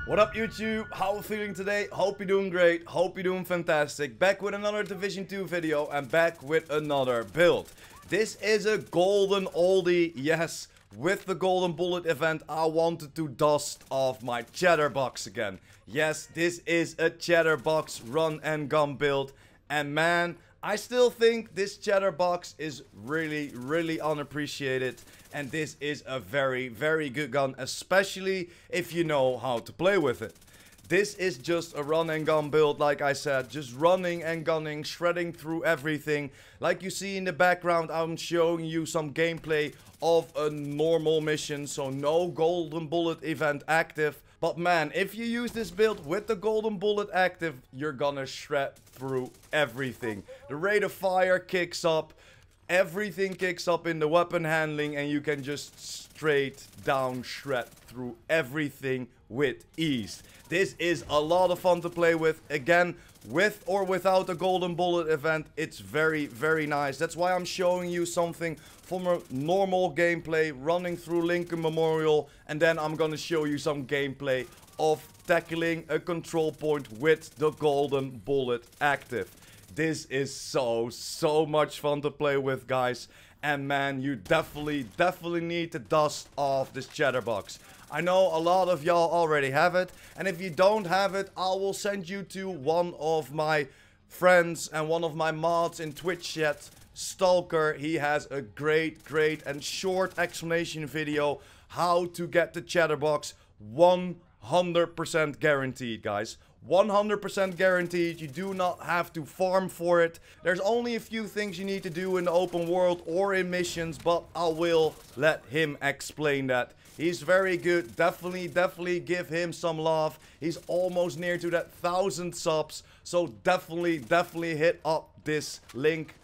What up YouTube? How are you feeling today? Hope you're doing great, hope you're doing fantastic. Back with another Division 2 video and back with another build. This is a golden oldie, yes. With the golden bullet event I wanted to dust off my chatterbox again. Yes, this is a chatterbox run and gun build. And man, I still think this chatterbox is really unappreciated. And this is a very good gun, especially if you know how to play with it. This is just a run and gun build, like I said, just running and gunning, shredding through everything. Like you see in the background, I'm showing you some gameplay of a normal mission, so no golden bullet event active. But man, if you use this build with the golden bullet active, you're gonna shred through everything. The rate of fire kicks up. Everything kicks up in the weapon handling and you can just straight down shred through everything with ease. This is a lot of fun to play with. Again, with or without a golden bullet event, it's very nice. That's why I'm showing you something from a normal gameplay running through Lincoln Memorial, and then I'm gonna show you some gameplay of tackling a control point with the golden bullet active. This is so much fun to play with, guys. And man, you definitely need to dust off this chatterbox. I know a lot of y'all already have it. And if you don't have it, I will send you to one of my friends and one of my mods in Twitch chat, Stalker. He has a great and short explanation video how to get the chatterbox 100% guaranteed, guys. 100% guaranteed. You do not have to farm for it. There's only a few things you need to do in the open world or in missions, but I will let him explain that. He's very good. Definitely give him some love. He's almost near to that 1,000 subs. So definitely hit up this link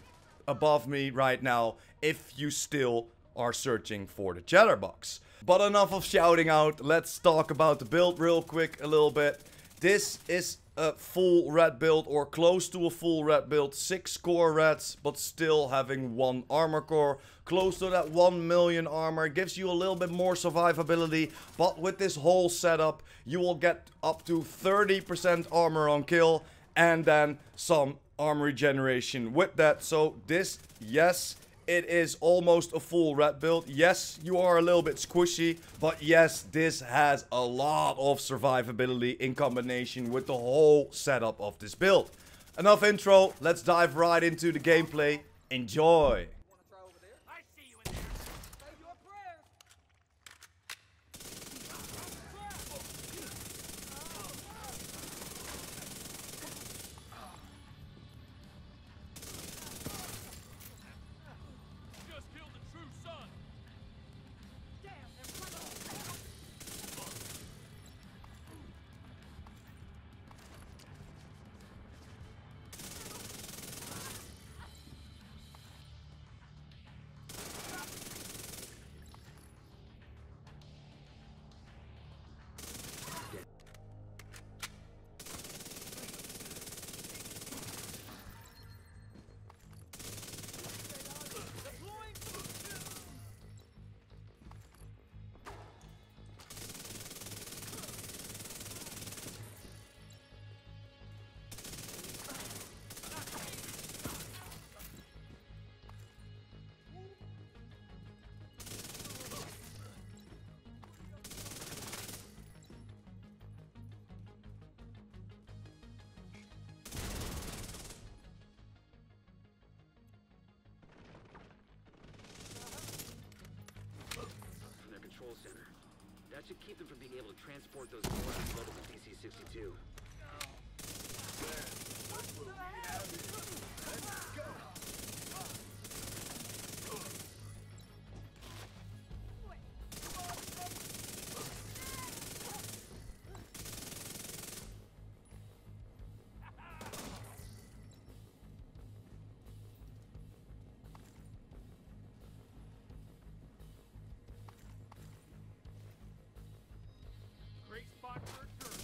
above me right now if you still are searching for the chatterbox. But enough of shouting out. Let's talk about the build real quick a little bit. This is a full red build, or close to a full red build. 6 core reds, but still having 1 armor core. Close to that 1 million armor. Gives you a little bit more survivability. But with this whole setup, you will get up to 30% armor on kill. And then some armor regeneration with that. So this, yes, it is almost a full red build. Yes, you are a little bit squishy, but yes, this has a lot of survivability in combination with the whole setup of this build. Enough intro, let's dive right into the gameplay. Enjoy! Center. That should keep them from being able to transport those forces loaded with DC-62. Great spot for a turret.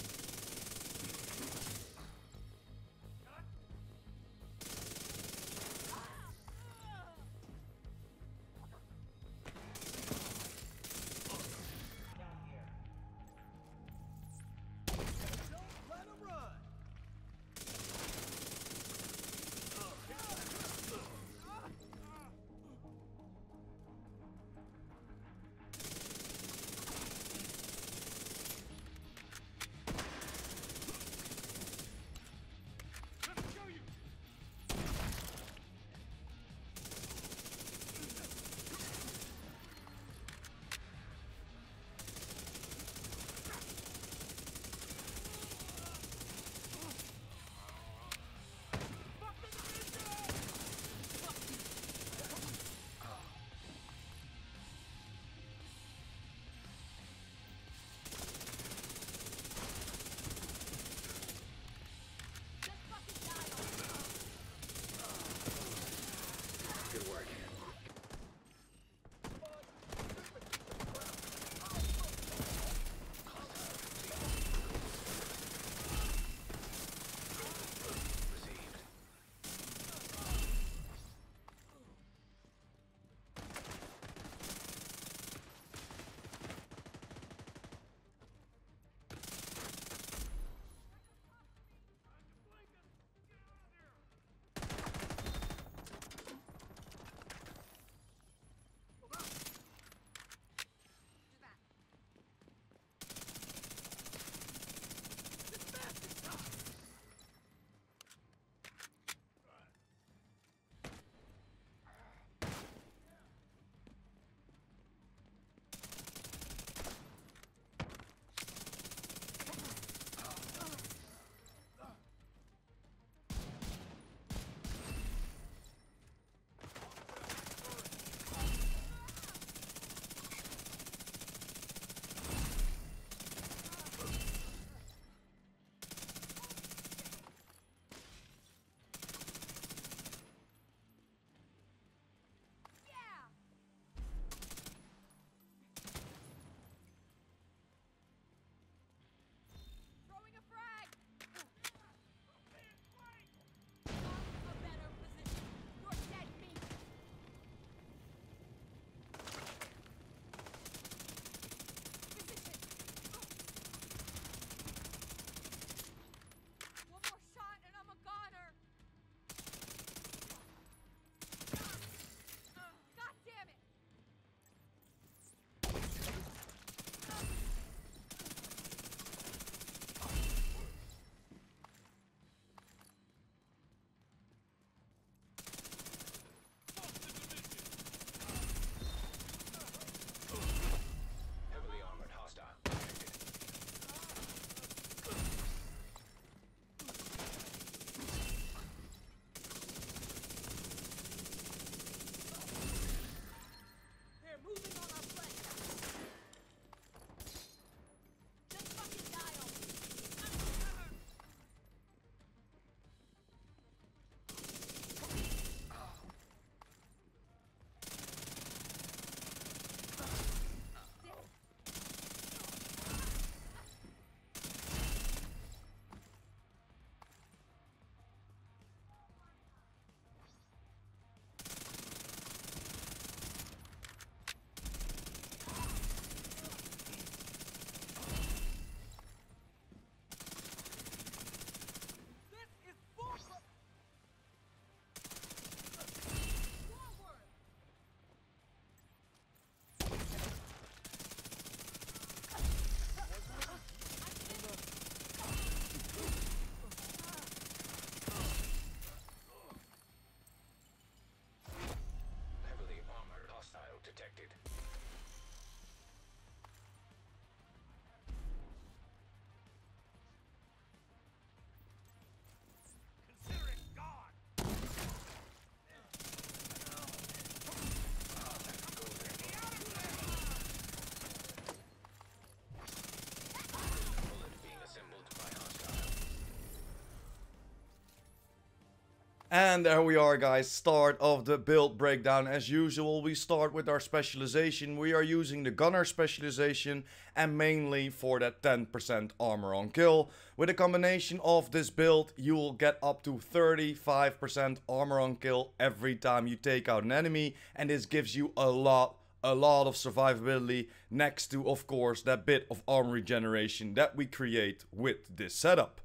And there we are, guys, start of the build breakdown. As usual, we start with our specialization. We are using the gunner specialization, and mainly for that 10% armor on kill. With a combination of this build, you will get up to 35% armor on kill every time you take out an enemy, and this gives you a lot of survivability, next to, of course, that bit of armor regeneration that we create with this setup.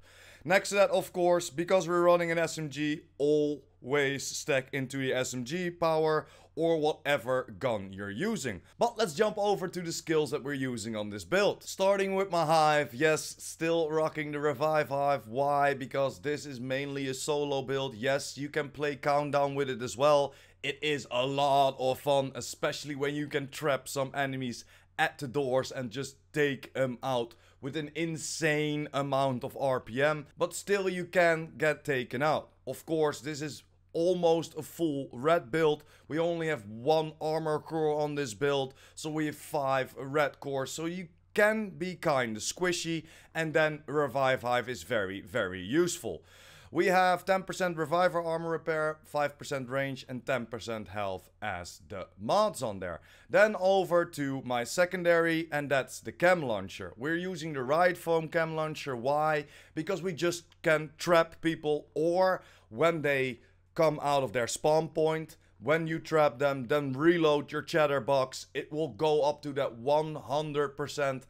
Next to that, of course, because we're running an SMG, always stack into the SMG power or whatever gun you're using. But let's jump over to the skills that we're using on this build. Starting with my hive, yes, still rocking the revive hive. Why? Because this is mainly a solo build. Yes, you can play countdown with it as well. It is a lot of fun, especially when you can trap some enemies at the doors and just take them out with an insane amount of RPM, but still you can get taken out. Of course, this is almost a full red build. We only have 1 armor core on this build, so we have 5 red cores, so you can be kinda squishy, and then revive hive is very useful. We have 10% reviver armor repair, 5% range and 10% health as the mods on there. Then over to my secondary, and that's the chem launcher. We're using the Riot Foam chem launcher. Why? Because we just can trap people, or when they come out of their spawn point, when you trap them, then reload your chatterbox. It will go up to that 100%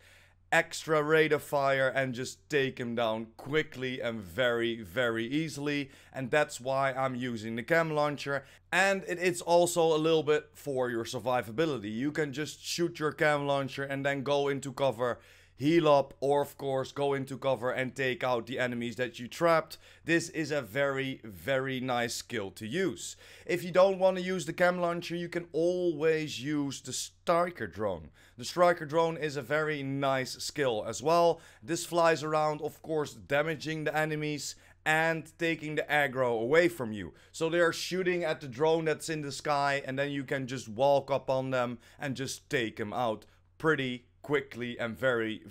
extra rate of fire and just take him down quickly and very easily. And that's why I'm using the chem launcher. And it's also a little bit for your survivability. You can just shoot your chem launcher and then go into cover, heal up, or of course go into cover and take out the enemies that you trapped. This is a very nice skill to use. If you don't want to use the chem launcher, you can always use the striker drone. The striker drone is a very nice skill as well. This flies around, of course, damaging the enemies and taking the aggro away from you. So they are shooting at the drone that's in the sky, and then you can just walk up on them and just take them out pretty quickly and very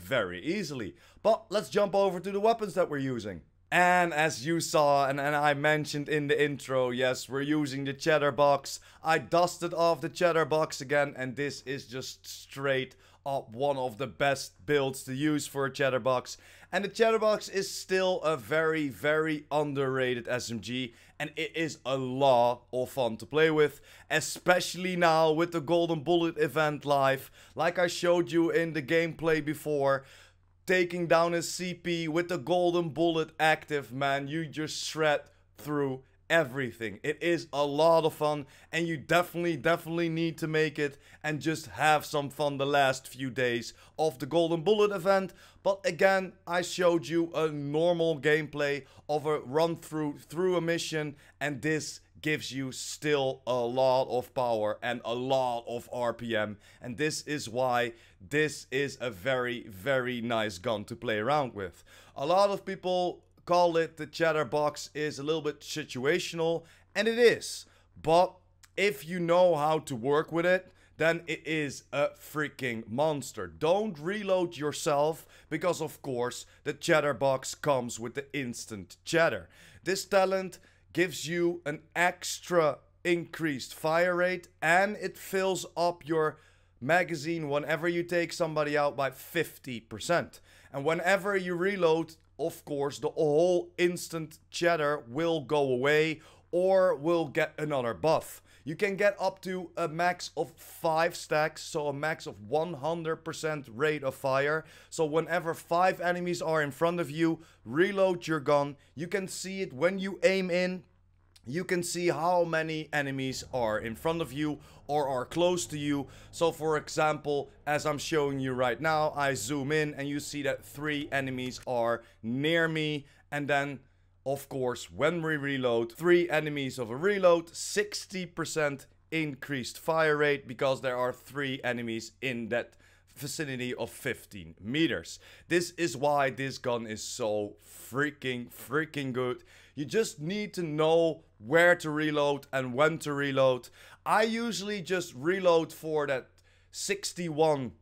easily. But let's jump over to the weapons that we're using. And as you saw and I mentioned in the intro, yes, we're using the chatterbox. I dusted off the chatterbox again, and this is just straight up one of the best builds to use for a chatterbox. And the chatterbox is still a very underrated SMG, and it is a lot of fun to play with, especially now with the Golden Bullet event live. Like I showed you in the gameplay before, taking down a CP with the Golden Bullet active, man, you just shred through everything. It is a lot of fun, and you definitely need to make it and just have some fun the last few days of the Golden Bullet event. But again, I showed you a normal gameplay of a run through a mission, and this gives you still a lot of power and a lot of RPM, and this is why this is a very nice gun to play around with. A lot of people call it the chatterbox is a little bit situational, and it is, but if you know how to work with it, then it is a freaking monster. Don't reload yourself, because of course the chatterbox comes with the instant chatter. This talent gives you an extra increased fire rate, and it fills up your magazine whenever you take somebody out by 50%. And whenever you reload, of course, the whole instant chatter will go away or will get another buff. You can get up to a max of 5 stacks, so a max of 100% rate of fire. So whenever 5 enemies are in front of you, reload your gun. You can see it when you aim in. You can see how many enemies are in front of you or are close to you. So for example, as I'm showing you right now, I zoom in and you see that 3 enemies are near me. And then, of course, when we reload, 3 enemies of a reload, 60% increased fire rate, because there are 3 enemies in that vicinity of 15 meters. This is why this gun is so freaking good. You just need to know where to reload and when to reload. I usually just reload for that 61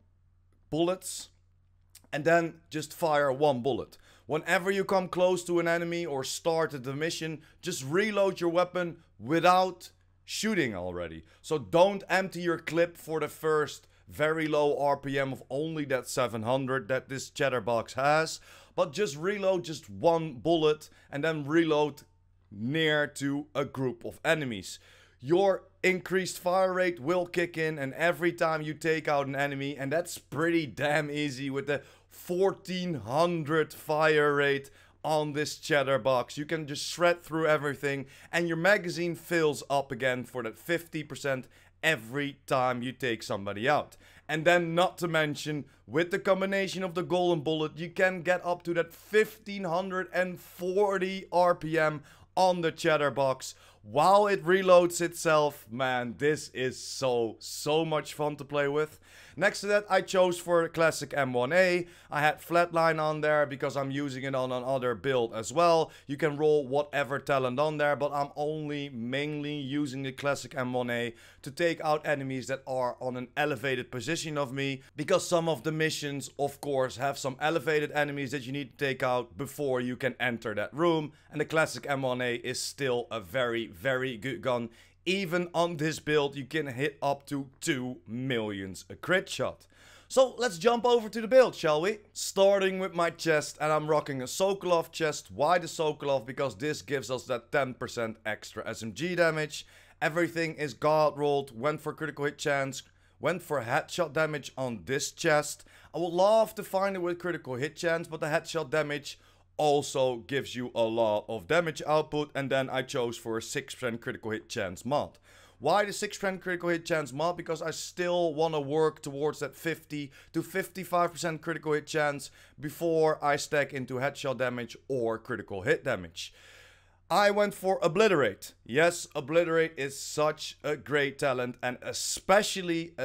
bullets and then just fire 1 bullet. Whenever you come close to an enemy or started the mission, just reload your weapon without shooting already. So don't empty your clip for the first very low RPM of only that 700 that this chatterbox has, but just reload just one bullet and then reload near to a group of enemies. Your increased fire rate will kick in, and every time you take out an enemy, and that's pretty damn easy with the 1400 fire rate on this chatterbox, you can just shred through everything and your magazine fills up again for that 50% every time you take somebody out. And then, not to mention, with the combination of the golden bullet, you can get up to that 1540 RPM on the chatterbox while it reloads itself. Man, this is so much fun to play with. Next to that, I chose for classic M1A. I had flatline on there because I'm using it on another build as well. You can roll whatever talent on there, but I'm only mainly using the classic M1A to take out enemies that are on an elevated position of me, because some of the missions, of course, have some elevated enemies that you need to take out before you can enter that room, and the classic M1A is still a very good gun. Even on this build, you can hit up to 2 millions a crit shot. So let's jump over to the build, shall we? Starting with my chest, and I'm rocking a Sokolov chest. Why the Sokolov? Because this gives us that 10% extra SMG damage. Everything is god rolled, went for critical hit chance, went for headshot damage on this chest. I would love to find it with critical hit chance, but the headshot damage also gives you a lot of damage output, and then I chose for a 6% critical hit chance mod. Why the 6% critical hit chance mod? Because I still want to work towards that 50 to 55% critical hit chance before I stack into headshot damage or critical hit damage. I went for Obliterate. Yes, Obliterate is such a great talent, and especially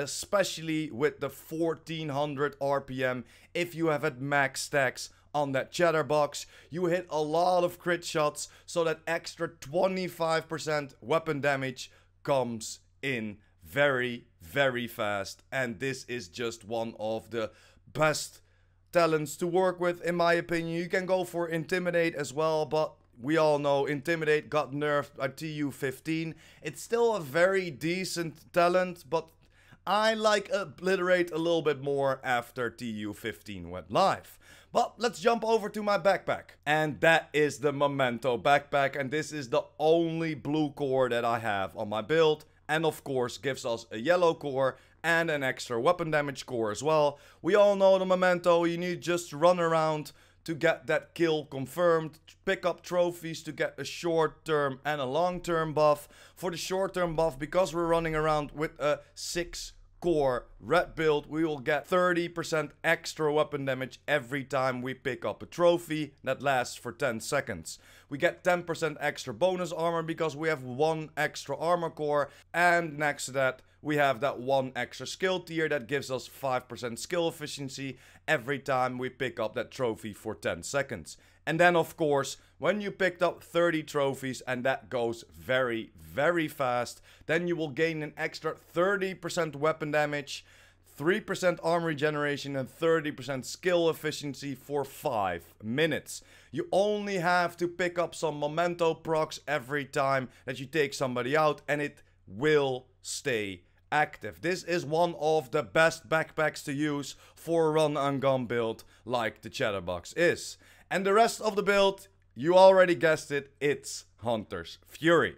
with the 1400 RPM, if you have at max stacks on that chatterbox, you hit a lot of crit shots, so that extra 25% weapon damage comes in very fast. And this is just one of the best talents to work with, in my opinion. You can go for Intimidate as well, but we all know Intimidate got nerfed at TU15. It's still a very decent talent, but I like Obliterate a little bit more after TU15 went live. But let's jump over to my backpack. And that is the Memento backpack. And this is the only blue core that I have on my build. And of course gives us a yellow core and an extra weapon damage core as well. We all know the Memento. You need just to run around to get that kill confirmed. Pick up trophies to get a short-term and a long-term buff. For the short-term buff, because we're running around with a 6-core red build, we will get 30% extra weapon damage every time we pick up a trophy that lasts for 10 seconds. We get 10% extra bonus armor because we have 1 extra armor core, and next to that we have that 1 extra skill tier that gives us 5% skill efficiency every time we pick up that trophy for 10 seconds. And then of course, when you picked up 30 trophies, and that goes very fast, then you will gain an extra 30% weapon damage, 3% armor regeneration, and 30% skill efficiency for 5 minutes. You only have to pick up some memento procs every time that you take somebody out, and it will stay active. This is one of the best backpacks to use for a run and gun build like the Chatterbox is. And the rest of the build, you already guessed it, it's Hunter's Fury.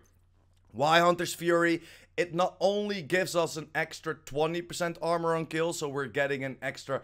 Why Hunter's Fury? It not only gives us an extra 20% armor on kill, so we're getting an extra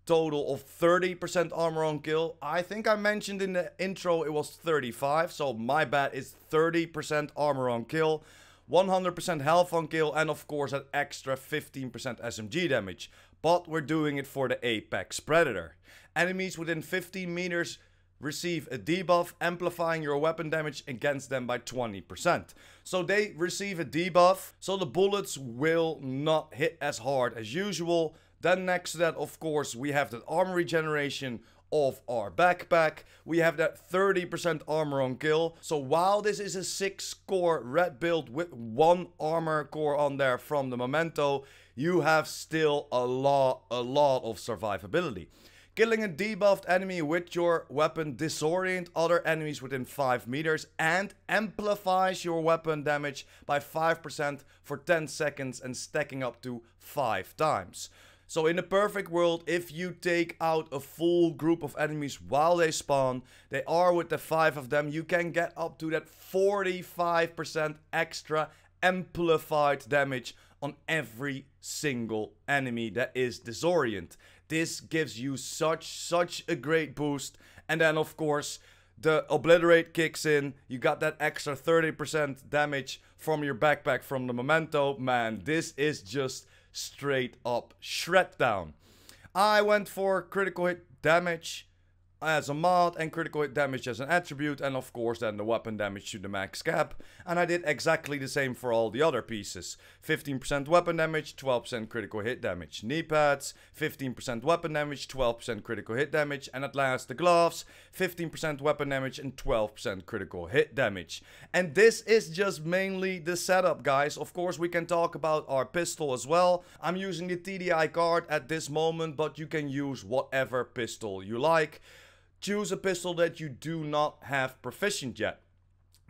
total of 30% armor on kill. I think I mentioned in the intro it was 35, so my bad, it's 30% armor on kill, 100% health on kill, and of course that extra 15% SMG damage. But we're doing it for the Apex Predator. Enemies within 15 meters receive a debuff, amplifying your weapon damage against them by 20%. So they receive a debuff, so the bullets will not hit as hard as usual. Then next to that, of course, we have the armor regeneration of our backpack. We have that 30% armor on kill. So while this is a 6-core red build with 1 armor core on there from the Memento, you have still a lot of survivability. Killing a debuffed enemy with your weapon disorient other enemies within 5 meters and amplifies your weapon damage by 5% for 10 seconds and stacking up to 5 times. So in a perfect world, if you take out a full group of enemies while they spawn, they are with the 5 of them, you can get up to that 45% extra amplified damage on every single enemy that is disorient. This gives you such a great boost. And then of course, the obliterate kicks in. You got that extra 30% damage from your backpack from the memento. Man, this is just straight up shred down. I went for critical hit damage as a mod and critical hit damage as an attribute, and of course then the weapon damage to the max cap. And I did exactly the same for all the other pieces. 15% weapon damage, 12% critical hit damage. Knee pads, 15% weapon damage, 12% critical hit damage. And at last the gloves, 15% weapon damage and 12% critical hit damage. And this is just mainly the setup, guys. Of course we can talk about our pistol as well. I'm using the TDI card at this moment, but you can use whatever pistol you like. Choose a pistol that you do not have proficient yet.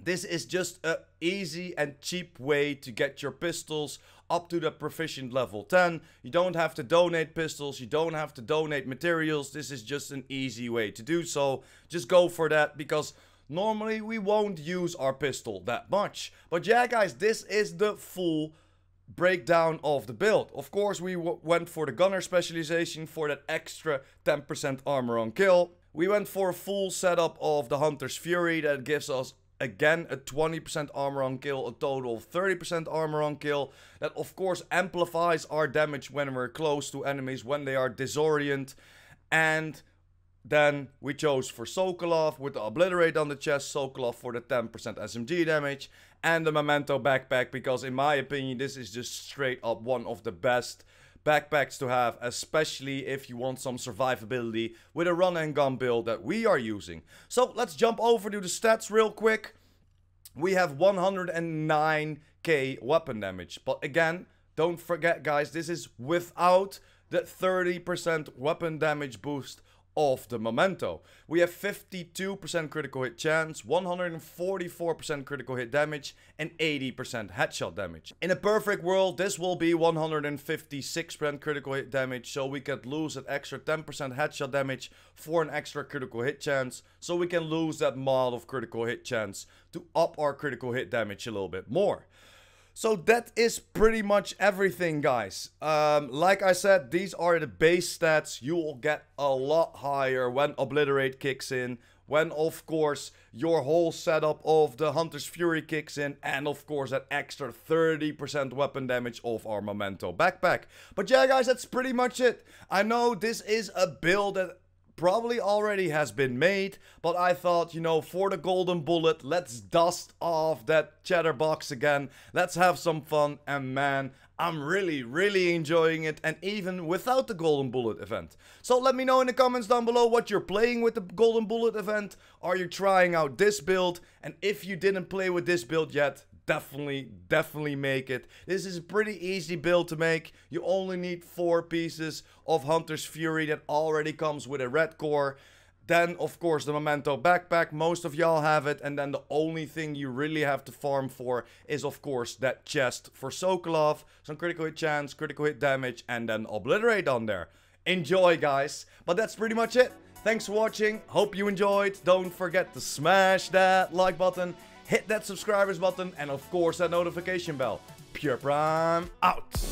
This is just an easy and cheap way to get your pistols up to the proficient level 10. You don't have to donate pistols, you don't have to donate materials. This is just an easy way to do so. Just go for that, because normally we won't use our pistol that much. But yeah guys, this is the full breakdown of the build. Of course we went for the gunner specialization for that extra 10% armor on kill. We went for a full setup of the Hunter's Fury that gives us again a 20% armor on kill, a total of 30% armor on kill. That of course amplifies our damage when we're close to enemies, when they are disorient. And then we chose for Sokolov with the obliterate on the chest, Sokolov for the 10% SMG damage, and the memento backpack, because in my opinion this is just straight up one of the best backpacks to have, especially if you want some survivability with a run and gun build that we are using. So let's jump over to the stats real quick. We have 109k weapon damage, but again, don't forget guys, this is without the 30% weapon damage boost of the memento. We have 52% critical hit chance, 144% critical hit damage, and 80% headshot damage. In a perfect world, this will be 156% critical hit damage, so we could lose that extra 10% headshot damage for an extra critical hit chance, so we can lose that mod of critical hit chance to up our critical hit damage a little bit more. So that is pretty much everything, guys. Like I said, these are the base stats. You will get a lot higher when obliterate kicks in, when of course your whole setup of the Hunter's Fury kicks in, and of course that extra 30% weapon damage of our memento backpack. But yeah guys, that's pretty much it. I know this is a build that probably already has been made, but I thought, you know, for the golden bullet, let's dust off that chatterbox again, let's have some fun, and man, I'm really enjoying it, and even without the golden bullet event. So let me know in the comments down below what you're playing with the golden bullet event. Are you trying out this build? And if you didn't play with this build yet, definitely make it. This is a pretty easy build to make. You only need 4 pieces of Hunter's Fury that already comes with a red core. Then of course the memento backpack, most of y'all have it, and then the only thing you really have to farm for is of course that chest for Sokolov, some critical hit chance, critical hit damage, and then obliterate on there. Enjoy guys, but that's pretty much it. Thanks for watching, hope you enjoyed. Don't forget to smash that like button, hit that subscribers button, and of course that notification bell. PurePrime out.